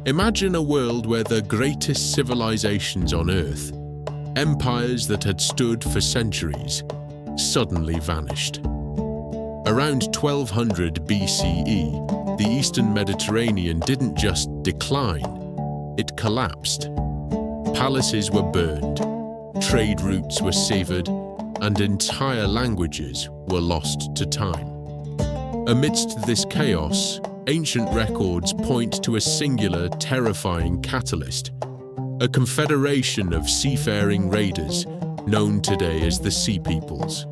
Imagine a world where the greatest civilizations on Earth, empires that had stood for centuries, suddenly vanished. Around 1200 BCE, the Eastern Mediterranean didn't just decline, it collapsed. Palaces were burned, trade routes were severed, and entire languages were lost to time. Amidst this chaos, ancient records point to a singular, terrifying catalyst, a confederation of seafaring raiders known today as the Sea Peoples.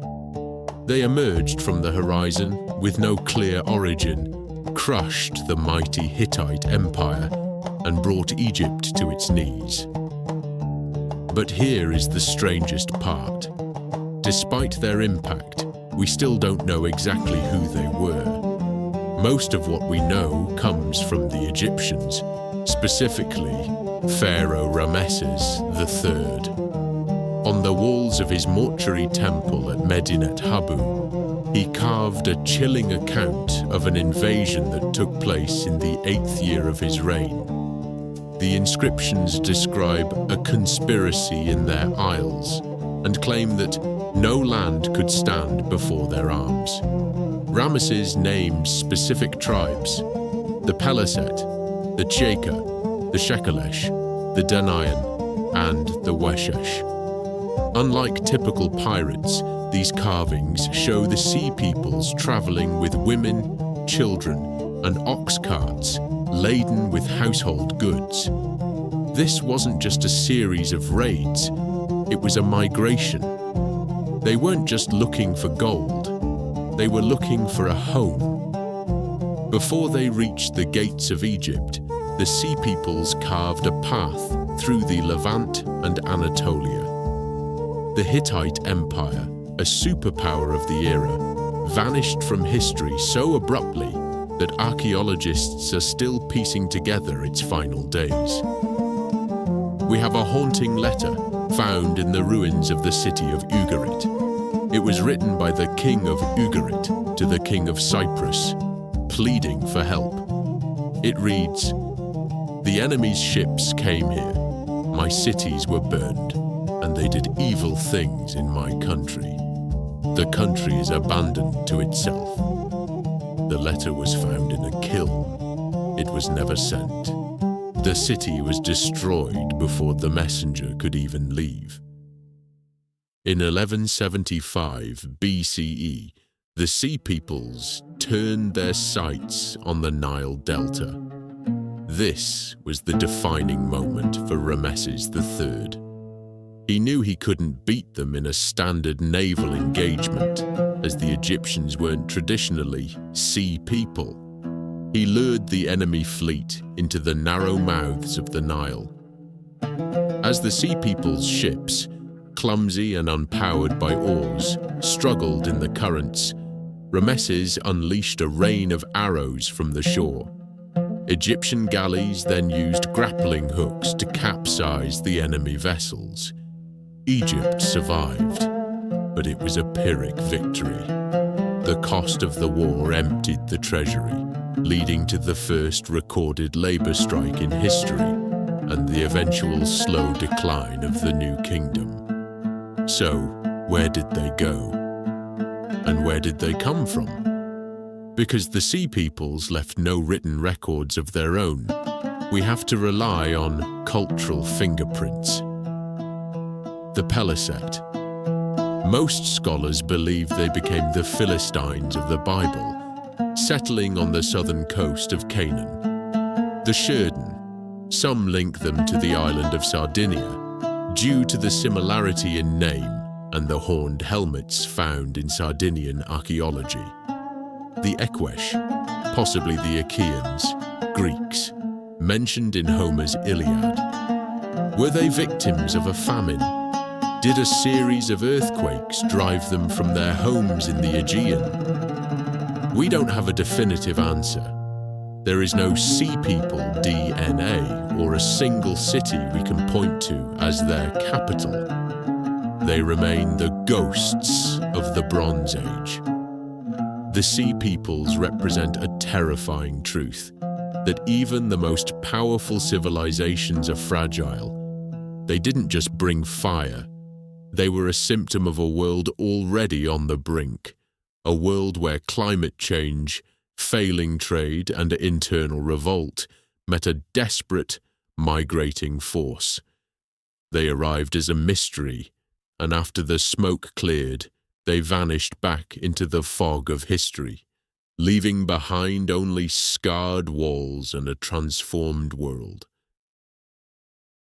They emerged from the horizon with no clear origin, crushed the mighty Hittite Empire, and brought Egypt to its knees. But here is the strangest part. Despite their impact, we still don't know exactly who they were. Most of what we know comes from the Egyptians, specifically Pharaoh Ramesses III. On the walls of his mortuary temple at Medinet Habu, he carved a chilling account of an invasion that took place in the 8th year of his reign. The inscriptions describe a conspiracy in their isles and claim that no land could stand before their arms. Ramesses names specific tribes: the Peleset, the Cheka, the Shekelesh, the Danaan, and the Weshesh. Unlike typical pirates, these carvings show the Sea Peoples traveling with women, children, and ox carts laden with household goods. This wasn't just a series of raids, it was a migration. They weren't just looking for gold, they were looking for a home. Before they reached the gates of Egypt, the Sea Peoples carved a path through the Levant and Anatolia. The Hittite Empire, a superpower of the era, vanished from history so abruptly that archaeologists are still piecing together its final days. We have a haunting letter found in the ruins of the city of Ugarit. It was written by the king of Ugarit to the king of Cyprus, pleading for help. It reads, "The enemy's ships came here, my cities were burned, and they did evil things in my country. The country is abandoned to itself. The letter was found in a kiln. It was never sent. The city was destroyed before the messenger could even leave." In 1175 BCE, the Sea Peoples turned their sights on the Nile Delta. This was the defining moment for Ramesses III. He knew he couldn't beat them in a standard naval engagement, as the Egyptians weren't traditionally sea people. He lured the enemy fleet into the narrow mouths of the Nile. As the Sea Peoples' ships, clumsy and unpowered by oars, struggled in the currents, Ramesses unleashed a rain of arrows from the shore. Egyptian galleys then used grappling hooks to capsize the enemy vessels. Egypt survived, but it was a Pyrrhic victory. The cost of the war emptied the treasury, leading to the first recorded labor strike in history and the eventual slow decline of the new kingdom. So, where did they go? And where did they come from? Because the Sea Peoples left no written records of their own, we have to rely on cultural fingerprints. The Peleset. Most scholars believe they became the Philistines of the Bible, settling on the southern coast of Canaan. The Sherden. Some link them to the island of Sardinia, due to the similarity in name and the horned helmets found in Sardinian archaeology. The Ekwesh, possibly the Achaeans, Greeks, mentioned in Homer's Iliad. Were they victims of a famine? Did a series of earthquakes drive them from their homes in the Aegean? We don't have a definitive answer. There is no Sea People DNA or a single city we can point to as their capital. They remain the ghosts of the Bronze Age. The Sea Peoples represent a terrifying truth. that even the most powerful civilizations are fragile. They didn't just bring fire. They were a symptom of a world already on the brink, a world where climate change, failing trade, and internal revolt met a desperate, migrating force. They arrived as a mystery, and after the smoke cleared, they vanished back into the fog of history, leaving behind only scarred walls and a transformed world.